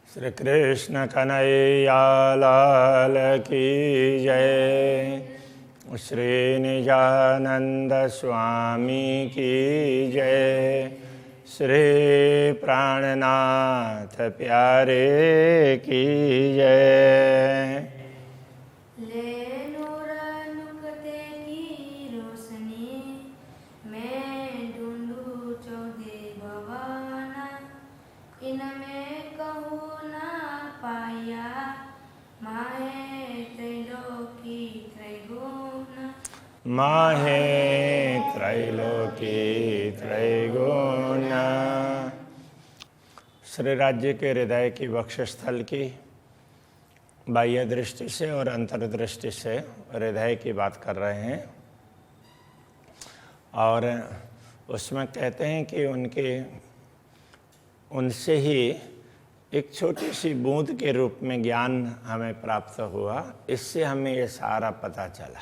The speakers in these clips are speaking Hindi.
श्री कृष्ण कन्हैया लाल की जय। श्री निजानंद स्वामी की जय। श्री प्राणनाथ प्यारे की जय। माहे त्रैलोकी त्रैगुण। श्री राज्य के हृदय की वक्षस्थल की बाह्य दृष्टि से और अंतर्दृष्टि से हृदय की बात कर रहे हैं। और उसमें कहते हैं कि उनसे ही एक छोटी सी बूंद के रूप में ज्ञान हमें प्राप्त हुआ। इससे हमें ये सारा पता चला,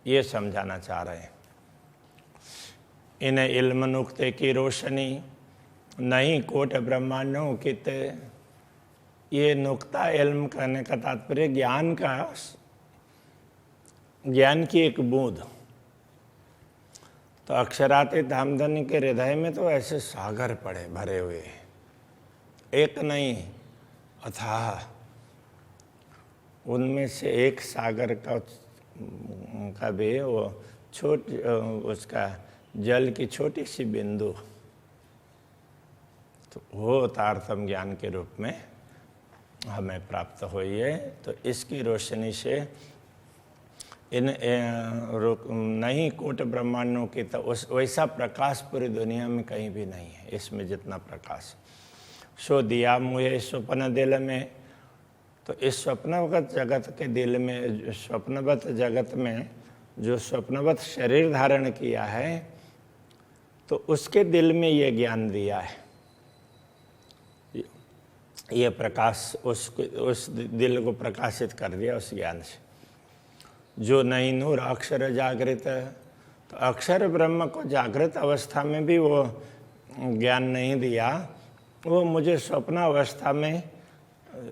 ये समझाना चाह रहे हैं। इन्हें इल्म नुक्ते की रोशनी नहीं कोट ब्रह्मांडों कित। ये नुक्ता इल्म करने का तात्पर्य ज्ञान की एक बूंद। तो अक्षराते धामधनी के हृदय में तो ऐसे सागर पड़े भरे हुए, एक नहीं अथाह। उनमें से एक सागर का भी वो उसका जल की छोटी सी बिंदु, तो वो तारतम ज्ञान के रूप में हमें प्राप्त हुई है। तो इसकी रोशनी से नहीं कोट ब्रह्मांडों की तो वैसा प्रकाश पूरी दुनिया में कहीं भी नहीं है। इसमें जितना प्रकाश सो दिया मुझे स्वप्न दिल में। तो इस स्वप्नवत जगत के दिल में, स्वप्नवत जगत में जो स्वप्नवत शरीर धारण किया है, तो उसके दिल में ये ज्ञान दिया है। ये प्रकाश उस दिल को प्रकाशित कर दिया उस ज्ञान से। जो नहीं नूर अक्षर जागृत। तो अक्षर ब्रह्म को जागृत अवस्था में भी वो ज्ञान नहीं दिया, वो मुझे स्वप्न अवस्था में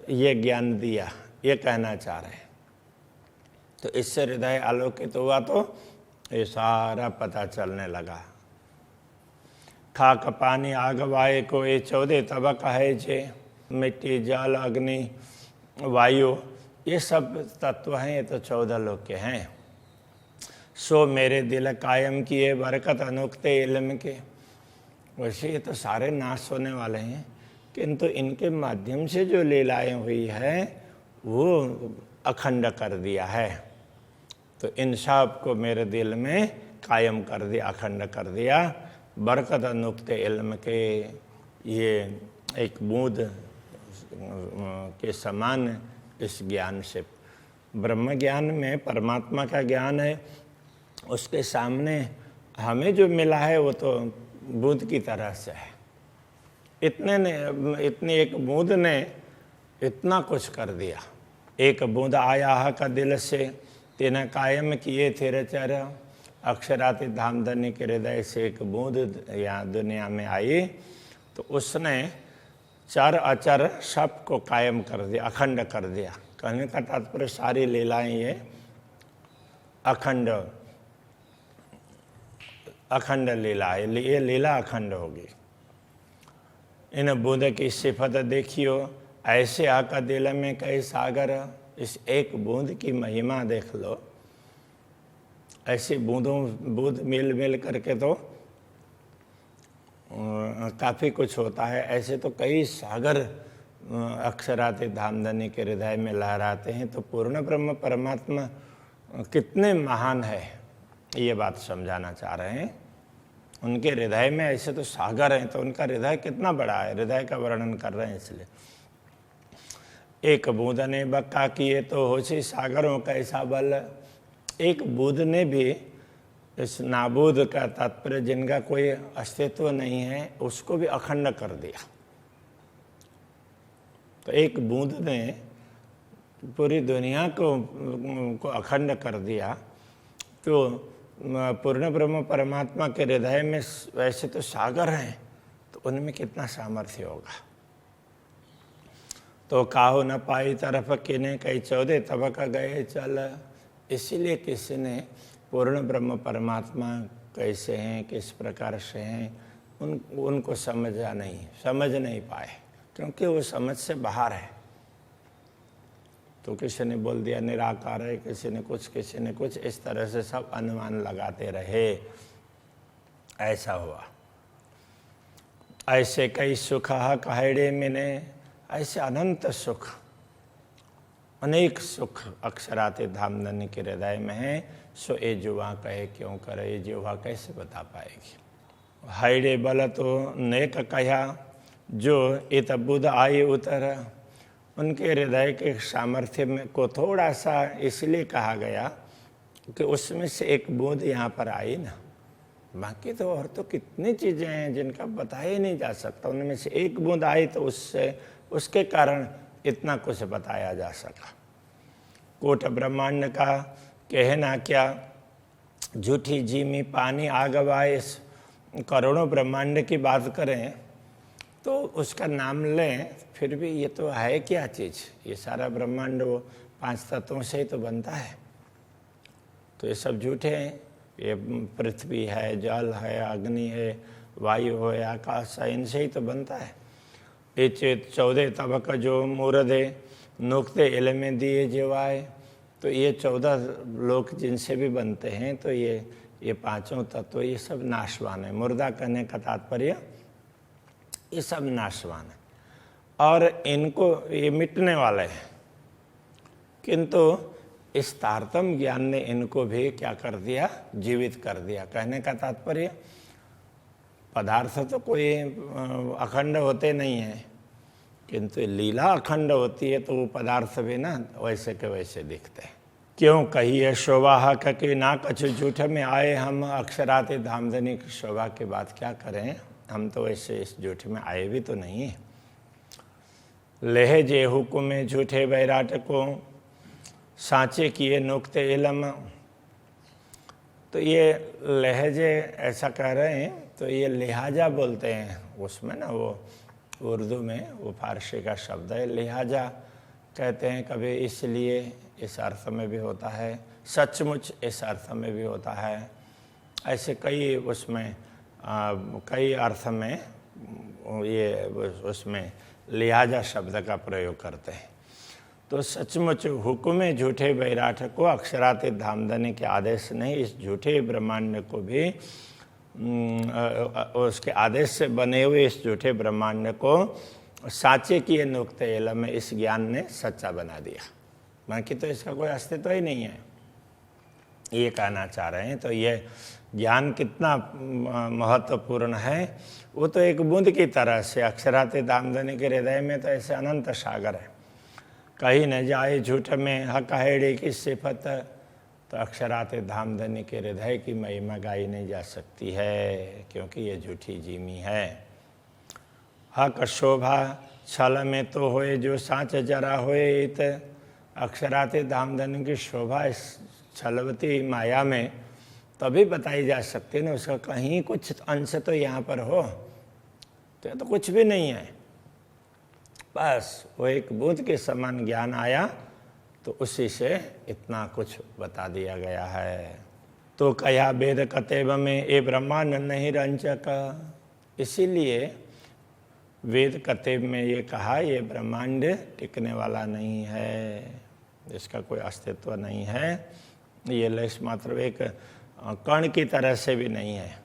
ये ज्ञान दिया, ये कहना चाह रहे हैं। तो इससे हृदय आलोकित हुआ, तो ये सारा पता चलने लगा। खाक पानी आग वायु को ये 14 तबक है जे। मिट्टी जल अग्नि वायु ये सब तत्व हैं, ये तो 14 लोक के हैं। सो मेरे दिल कायम किए बरकत अनुक्ते इल्म के। वैसे ये तो सारे नाश होने वाले हैं, किंतु इनके माध्यम से जो लीलाएं हुई है वो अखंड कर दिया है। तो इन सब को मेरे दिल में कायम कर दिया, अखंड कर दिया। बरकत नुक्ते इल्म के, ये एक बूंद के समान इस ज्ञान से, ब्रह्म ज्ञान में परमात्मा का ज्ञान है, उसके सामने हमें जो मिला है वो तो बूंद की तरह से है। इतनी एक बूंद ने इतना कुछ कर दिया। एक बूंद आया का दिल से तेना कायम किए थे चर। अक्षराति धामधनी के हृदय से एक बूंद यहाँ दुनिया में आई, तो उसने चर अचर सब को कायम कर दिया, अखंड कर दिया। कहने का तात्पर्य सारी लीलाएं ये अखंड लीला है, ये लीला अखंड होगी। इन बूंद की सिफत देखियो ऐसे आका दिल में कई सागर। इस एक बूंद की महिमा देख लो। ऐसी बूंद मिल करके तो काफ़ी कुछ होता है। ऐसे तो कई सागर अक्षराति धामधनी के हृदय में लहराते हैं। तो पूर्ण ब्रह्म परमात्मा कितने महान है, ये बात समझाना चाह रहे हैं। उनके हृदय में ऐसे तो सागर हैं, तो उनका हृदय कितना बड़ा है, हृदय का वर्णन कर रहे हैं। इसलिए एक बूंद ने बक्का किए तो होशी सागरों का ऐसा बल। एक बूंद ने भी, इस नाबूद का तात्पर्य जिनका कोई अस्तित्व नहीं है, उसको भी अखंड कर दिया। तो एक बूंद ने पूरी दुनिया को अखंड कर दिया। तो पूर्ण ब्रह्म परमात्मा के हृदय में वैसे तो सागर हैं, तो उनमें कितना सामर्थ्य होगा। तो काहू न पाई तरफ किने कई 14 तबक गए चल। इसीलिए किसी ने पूर्ण ब्रह्म परमात्मा कैसे हैं, किस प्रकार से हैं, उनको समझ नहीं पाए, क्योंकि वो समझ से बाहर है। तो किसी ने बोल दिया निराकार है, किसी ने कुछ, इस तरह से सब अनुमान लगाते रहे। ऐसा हुआ। ऐसे कई सुख कहेड़े मिने, ऐसे अनंत सुख, अनेक सुख अक्षराते धामधनी के हृदय में है। सो ये जुआ कहे क्यों करे, ये जुआ कैसे बता पाएगी। हाइडे बल तो नेक कहा, जो इत बुध आए उतर। उनके हृदय के सामर्थ्य में को थोड़ा सा इसलिए कहा गया कि उसमें से एक बूंद यहाँ पर आई ना, बाकी तो और तो कितनी चीज़ें हैं जिनका बताया ही नहीं जा सकता। उनमें से एक बूंद आई तो उसके कारण इतना कुछ बताया जा सका। कोट ब्रह्मांड का कहना क्या, झूठी जीमी पानी आगवाए। करोड़ों ब्रह्मांड की बात करें तो उसका नाम लें, फिर भी ये तो है क्या चीज़। ये सारा ब्रह्मांड वो 5 तत्वों से ही तो बनता है, तो ये सब झूठे हैं। ये पृथ्वी है, जल है, अग्नि है, वायु है, आकाश है, इनसे ही तो बनता है। ये 14 तबक जो मूर्धे नुक्ते इल में दिए जीवाए। तो ये 14 लोक जिनसे भी बनते हैं, तो ये पांचों तत्व ये सब नाशवान है। मुर्दा कहने का तात्पर्य ये सब नाशवान है और इनको ये मिटने वाले हैं, किंतु इस तारतम ज्ञान ने इनको भी क्या कर दिया, जीवित कर दिया। कहने का तात्पर्य पदार्थ तो कोई अखंड होते नहीं हैं, किंतु लीला अखंड होती है, तो वो पदार्थ भी ना वैसे के वैसे दिखते हैं। क्यों कहिए शोभा कि ना कछु झूठ में आए हम। अक्षराते धामधनी की शोभा की बात क्या करें, हम तो वैसे इस झूठ में आए भी तो नहीं है। लेह जे हुकुम में झूठे बैराट को सांचे किए नुक्ते इलम। तो ये लहजे ऐसा कह रहे हैं, तो ये लिहाजा बोलते हैं उसमें ना, वो उर्दू में वो फारसी का शब्द है। लिहाजा कहते हैं, कभी इसलिए इस अर्थ में भी होता है, सचमुच इस अर्थ में भी होता है। ऐसे कई उसमें कई अर्थ में ये उसमें लिहाजा शब्द का प्रयोग करते हैं। तो सचमुच हुक्म झूठे बैराठ को अक्षराते धामधनी के आदेश नहीं, इस झूठे ब्रह्मांड को भी उसके आदेश से बने हुए इस झूठे ब्रह्मांड को साचे किए नुक्ते इल्म में इस ज्ञान ने सच्चा बना दिया। बाकी तो इसका कोई अस्तित्व ही नहीं है, ये कहना चाह रहे हैं। तो ये ज्ञान कितना महत्वपूर्ण है, वो तो एक बूंद की तरह से अक्षराते धामधनी के हृदय में तो ऐसे अनंत सागर है। कहीं न जाए झूठ में हकहेड़े की सिफत। तो अक्षराते धामधनी के हृदय की महिमा गाई नहीं जा सकती है, क्योंकि ये झूठी जीमी है। हक शोभा छल में तो होए, जो सांच जरा होए इत। अक्षराते धामधनी की शोभा इस छलवती माया में तभी बताई जा सकती है ना, उसका कहीं कुछ अंश तो यहाँ पर हो, तो ये तो कुछ भी नहीं है। बस वो एक बूंद के समान ज्ञान आया, तो उसी से इतना कुछ बता दिया गया है। तो कया वेद कतेब में ये ब्रह्मांड नहीं रंचक। इसीलिए वेद कतेब में ये कहा, ये ब्रह्मांड टिकने वाला नहीं है, इसका कोई अस्तित्व नहीं है। ये लेश मात्र एक कण की तरह से भी नहीं है।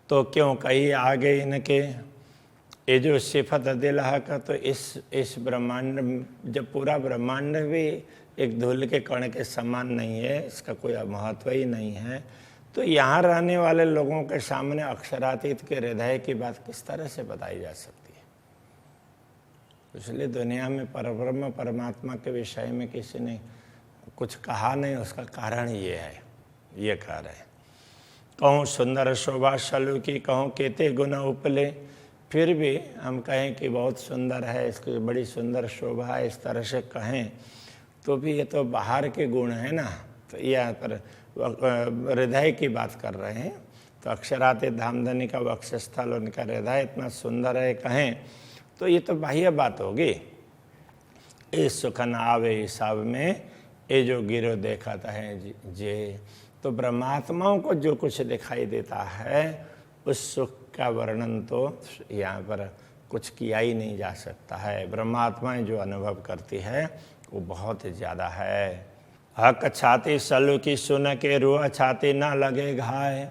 तो क्यों कही आगे इनके ये जो सिफत दिल का, तो इस ब्रह्मांड, जब पूरा ब्रह्मांड भी एक धूल के कण के समान नहीं है, इसका कोई महत्व ही नहीं है, तो यहाँ रहने वाले लोगों के सामने अक्षरातीत के हृदय की बात किस तरह से बताई जा सकती है। इसलिए दुनिया में परब्रह्म परमात्मा के विषय में किसी ने कुछ कहा नहीं, उसका कारण ये है, ये कह रहे हैं। कहूँ सुंदर शोभा शलु की, कहूँ केते गुण उपले। फिर भी हम कहें कि बहुत सुंदर है, इसकी बड़ी सुंदर शोभा है, इस तरह से कहें तो भी ये तो बाहर के गुण है ना। तो यहाँ पर हृदय की बात कर रहे हैं। तो अक्षराते धामधनी का वक्षस्थल, उनका हृदय इतना सुंदर है कहें तो ये तो बाह्य बात होगी। इस सुख न आवे हिसाब में ये जो गिरो देखाता है जे, तो ब्रह्मात्माओं को जो कुछ दिखाई देता है उस सुख का वर्णन तो यहाँ पर कुछ किया ही नहीं जा सकता है। ब्रह्मात्माएं जो अनुभव करती है वो बहुत ज़्यादा है। हक छाती सलु की सुन के रूह छाती न लगे घाय।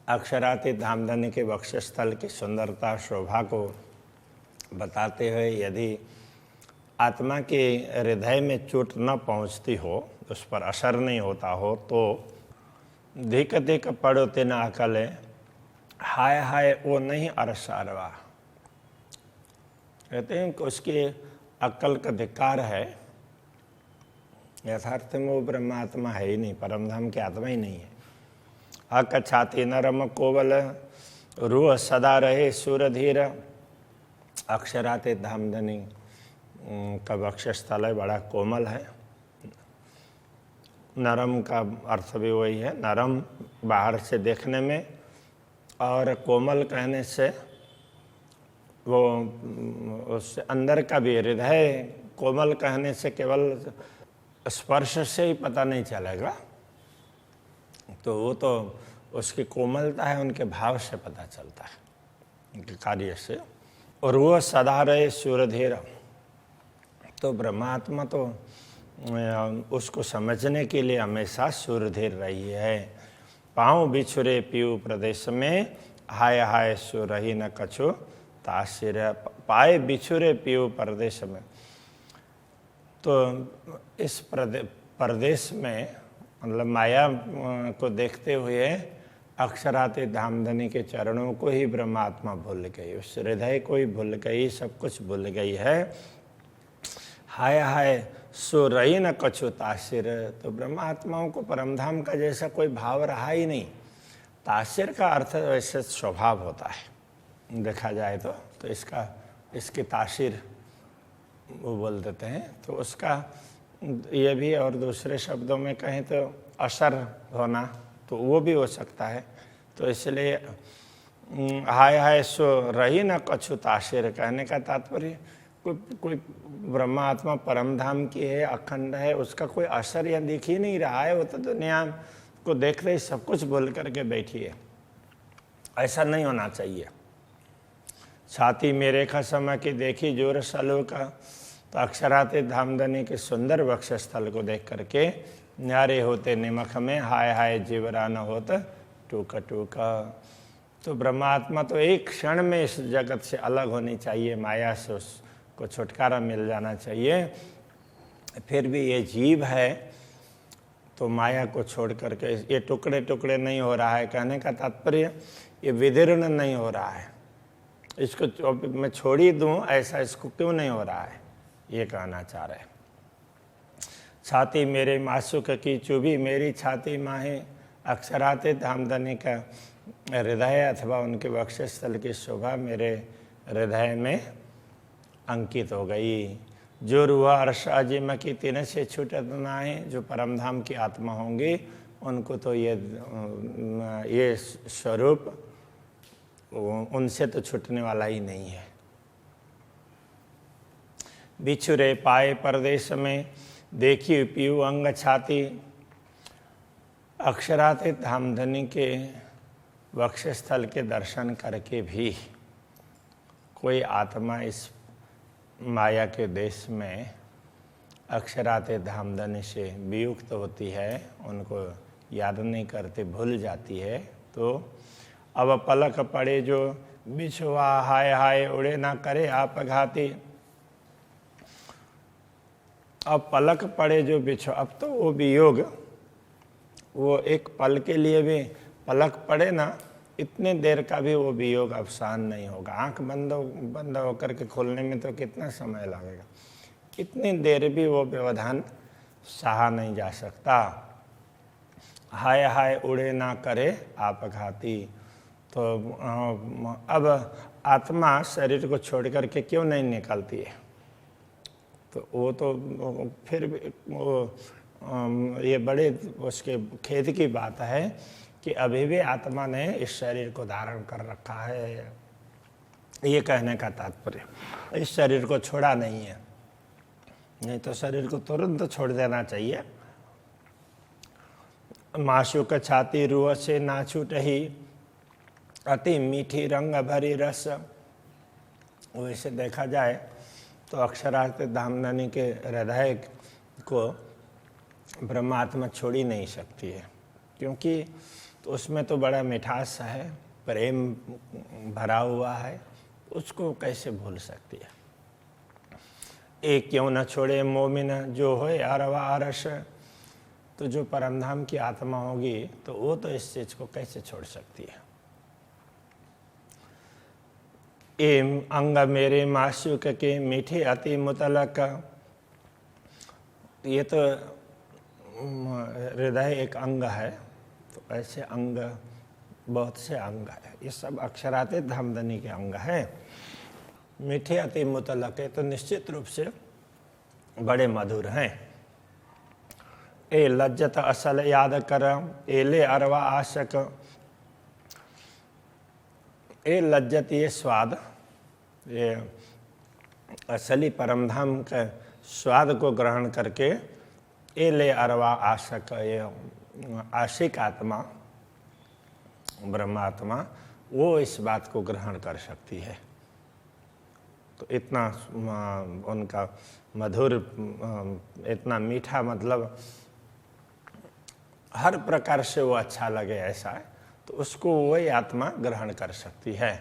अक्षरातीत धामधनी के वक्षस्थल की सुंदरता शोभा को बताते हुए यदि आत्मा के हृदय में चोट न पहुंचती हो, उस पर असर नहीं होता हो, तो धिक धिक पड़ोते न अकले हाय हाय वो नहीं अरसारवा। कहते हैं कि उसकी अक्ल का धिक्कार है। यथार्थ में वो ब्रह्मात्मा है ही नहीं, परमधाम की आत्मा ही नहीं है। हक छाती नरम कोवल रूह सदा रहे सूरधीर। अक्षराते धामधनी का वक्षस्थल है, बड़ा कोमल है। नरम का अर्थ भी वही है, नरम बाहर से देखने में, और कोमल कहने से वो उससे अंदर का भी हृदय। कोमल कहने से केवल स्पर्श से ही पता नहीं चलेगा, तो वो तो उसकी कोमलता है उनके भाव से पता चलता है, उनके कार्य से। और वो सदा रहे सूरधीर, तो ब्रह्मात्मा तो उसको समझने के लिए हमेशा सूरधीर रही है। पाँव बिछुरे पीऊ प्रदेश में हाय हाय सो रही न कछु तासिर। पाए बिछुरे पीऊ प्रदेश में, तो इस प्रदेश में मतलब माया को देखते हुए अक्षराते धामधनी के चरणों को ही ब्रह्मात्मा भूल गई, उस हृदय को ही भूल गई, सब कुछ भूल गई है। हाय हाय सो रही न कछु तासिर, तो ब्रह्मात्माओं को परमधाम का जैसा कोई भाव रहा ही नहीं। तासिर का अर्थ वैसे स्वभाव होता है देखा जाए तो इसकी तासिर वो बोल देते हैं, तो उसका ये भी, और दूसरे शब्दों में कहें तो असर होना, तो वो भी हो सकता है। तो इसलिए हाय हाय सो रही न कछु तासिर कहने का तात्पर्य कोई ब्रह्मात्मा परमधाम की है, अखंड है, उसका कोई असर या दिख ही नहीं रहा है। वो तो दुनिया को देख रही सब कुछ बोल करके बैठी है, ऐसा नहीं होना चाहिए। छाती मेरे खसम की देखी जोर सलो का, तो अक्षराते धामधनी के सुंदर वक्षस्थल को देख करके न्यारे होते निमख में हाय हाय जीवरा न होत टूका टूका। तो ब्रह्मात्मा तो एक क्षण में इस जगत से अलग होनी चाहिए, माया से उसको छुटकारा मिल जाना चाहिए। फिर भी ये जीव है तो माया को छोड़ करके ये टुकड़े टुकड़े नहीं हो रहा है। कहने का तात्पर्य ये विदीर्ण नहीं हो रहा है, इसको मैं छोड़ ही दूँ ऐसा इसको क्यों नहीं हो रहा है, ये कहना चाह रहे हैं। छाती मेरे मासुक की चुभी मेरी छाती माहे, अक्षराते धामधनी का हृदय अथवा उनके वक्षस्थल की शोभा मेरे हृदय में अंकित हो गई। जो रूह अर्शाजिम की तीन से छूटत नाहे, जो परमधाम की आत्मा होंगी उनको तो ये स्वरूप उनसे तो छूटने वाला ही नहीं है। बिछुरे पाए परदेश में देखी पीऊ अंग छाती, अक्षराते धामधनी के वक्षस्थल के दर्शन करके भी कोई आत्मा इस माया के देश में अक्षराते धामधनी से वियुक्त होती है, उनको याद नहीं करते, भूल जाती है। तो अब पलक पड़े जो बिछुआ हाय हाय उड़े ना करे आप घाती। अब पलक पड़े जो बिछो, अब तो वो वियोग, वो एक पल के लिए भी पलक पड़े ना, इतने देर का भी वो वियोग अवसान नहीं होगा। आंख बंद होकर के खोलने में तो कितना समय लगेगा, इतनी देर भी वो व्यवधान सहा नहीं जा सकता। हाय हाय उड़े ना करे आप घाती। तो अब आत्मा शरीर को छोड़ करके क्यों नहीं निकलती है, तो वो तो फिर भी ये बड़े उसके खेद की बात है कि अभी भी आत्मा ने इस शरीर को धारण कर रखा है। ये कहने का तात्पर्य। इस शरीर को छोड़ा नहीं है, नहीं तो शरीर को तुरंत छोड़ देना चाहिए। माशुक छाती रूह से ना छूटही, अति मीठी रंग भरी रस। वैसे देखा जाए तो अक्षरार्थ धामधनी के हृदय को ब्रह्मात्मा छोड़ ही नहीं सकती है, क्योंकि तो उसमें तो बड़ा मिठास है, प्रेम भरा हुआ है, उसको कैसे भूल सकती है। एक क्यों न छोड़े मोमिन जो होए अरवा अरस। तो जो परमधाम की आत्मा होगी तो वो तो इस चीज को कैसे छोड़ सकती है। एम अंग मेरे मासूक के मीठे अति मुतलक। ये तो हृदय एक अंग है, तो ऐसे अंग बहुत से अंग है, ये सब अक्षरातीत धामधनी के अंग हैं। मीठे अति मुतलक है तो निश्चित रूप से बड़े मधुर हैं। ए लज्जत असल याद कर, एले अरवा आशक। ए लज्जत ये स्वाद, ये असली परमधाम के स्वाद को ग्रहण करके एले अरवा आशक, ये आशिक आत्मा ब्रह्मात्मा वो इस बात को ग्रहण कर सकती है। तो इतना उनका मधुर, इतना मीठा, मतलब हर प्रकार से वो अच्छा लगे ऐसा है, तो उसको वही आत्मा ग्रहण कर सकती है।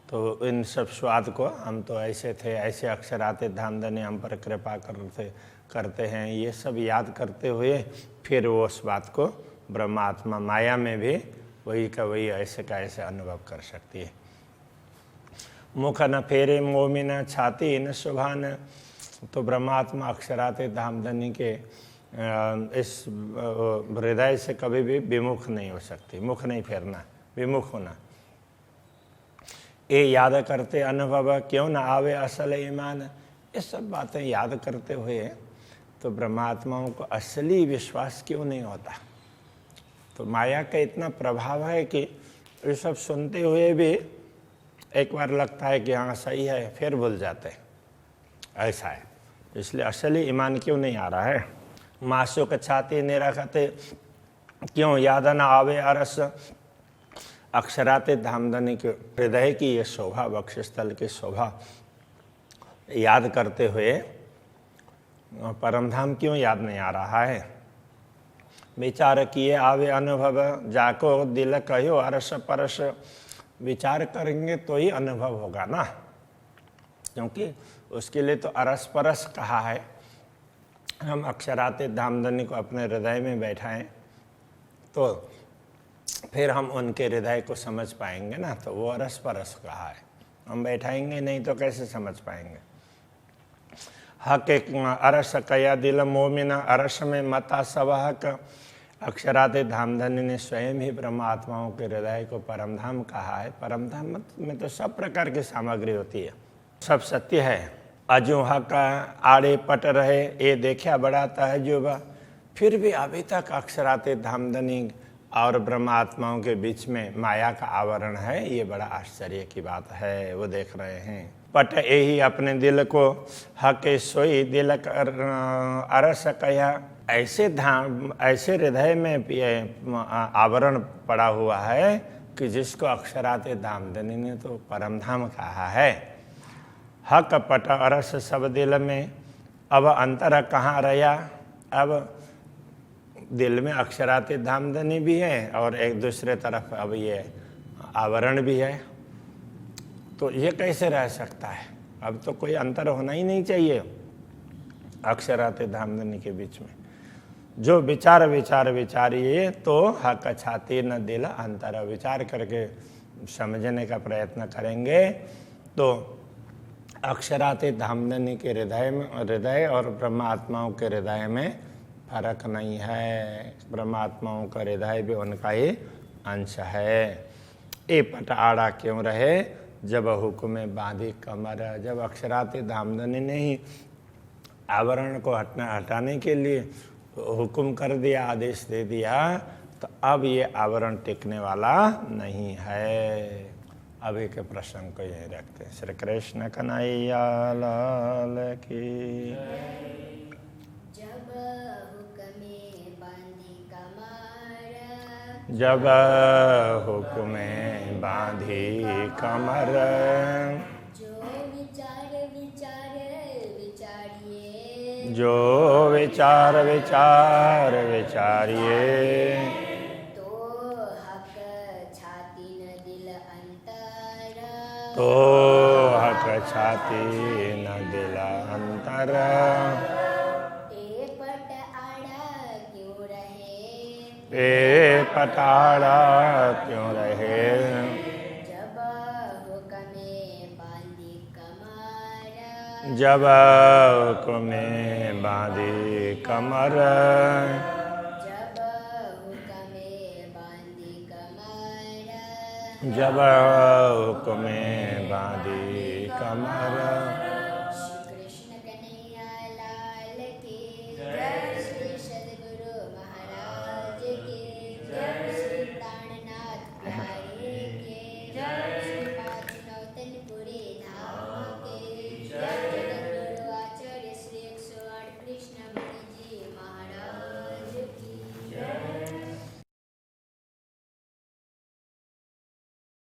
तो इन सब स्वाद को हम तो ऐसे थे, ऐसे अक्षर आते, धामधनी हम पर कृपा करते हैं, ये सब याद करते हुए फिर वो उस बात को ब्रह्मात्मा माया में भी वही का वही ऐसे का ऐसे अनुभव कर सकती है। मुख न फेरे मोमिन छाती न शुभान। तो ब्रह्मात्मा अक्षराते धामधनी के इस हृदय से कभी भी विमुख नहीं हो सकती। मुख नहीं फेरना, विमुख होना। ये याद करते अनुभव क्यों न आवे असल ईमान। ये सब बातें याद करते हुए तो ब्रह्मात्माओं को असली विश्वास क्यों नहीं होता। तो माया का इतना प्रभाव है कि ये सब सुनते हुए भी एक बार लगता है कि हाँ सही है, फिर भूल जाते हैं, ऐसा है। इसलिए असली ईमान क्यों नहीं आ रहा है। मासूक छाती निरखते क्यों याद न आवे अरस। अक्षराते धामधनी के हृदय की ये शोभा, वक्षस्थल की शोभा याद करते हुए परमधाम क्यों याद नहीं आ रहा है। विचार किए आवे अनुभव जाको दिल कहो अरस परस। विचार करेंगे तो ही अनुभव होगा ना, क्योंकि उसके लिए तो अरस परस कहा है। हम अक्षराते धामधनी को अपने हृदय में बैठाएं तो फिर हम उनके हृदय को समझ पाएंगे ना, तो वो अरस परस कहा है। हम बैठाएंगे नहीं तो कैसे समझ पाएंगे। हक एक अरस कया दिल मोमिन अरस में मता सब हक। अक्षराते धामधनी ने स्वयं ही ब्रह्मात्माओं के हृदय को परमधाम कहा है। परमधाम में तो सब प्रकार की सामग्री होती है, सब सत्य है। अजू हक आड़े पट रहे ये देखा बड़ा तहजुबा। फिर भी अभी तक अक्षराते धामधनी और ब्रह्मात्माओं के बीच में माया का आवरण है, ये बड़ा आश्चर्य की बात है। वो देख रहे हैं। पट यही अपने दिल को हक सोई दिल अरस कया। ऐसे हृदय में आवरण पड़ा हुआ है कि जिसको अक्षराते धामधनी ने तो परमधाम कहा है। हक पट अरस सब दिल में अब अंतर कहाँ रहा। अब दिल में अक्षराते धामधनी भी है और एक दूसरे तरफ अब ये आवरण भी है, तो ये कैसे रह सकता है। अब तो कोई अंतर होना ही नहीं चाहिए अक्षराते धामधनी के बीच में। जो विचार विचारिए तो हक छाती न दिल अंतर। विचार करके समझने का प्रयत्न करेंगे तो अक्षराते धामधनी के हृदय और ब्रह्मात्माओं के हृदय में फर्क नहीं है। ब्रह्मात्माओं का हृदय भी उनका ही अंश है। ए पट आड़ा क्यों रहे जब हुक्म बांधी कमर। जब अक्षराते धामधनी ने ही आवरण को हटाने के लिए हुक्म कर दिया, आदेश दे दिया, तो अब ये आवरण टिकने वाला नहीं है। अभी के प्रसंग को यहीं रखते हैं। श्री कृष्ण कन्हैया लाल की। जब हुक्मे बांधी कमर, जब हुक्मे बांधी कमर, जो विचार विचारिए, जो विचार विचार विचारिए, तो हक छाती न दिल अंतर, तो हक छाती न दिल अंतर। ए पट आड़ा क्यों रहे, ए पटाड़ा क्यों रहे, जब हुक्मे बांधी कमर, जब हुक्मे बांधी कमर, जब हुक्मे बांधी कमर, जब हुक्मे बांधी कमर।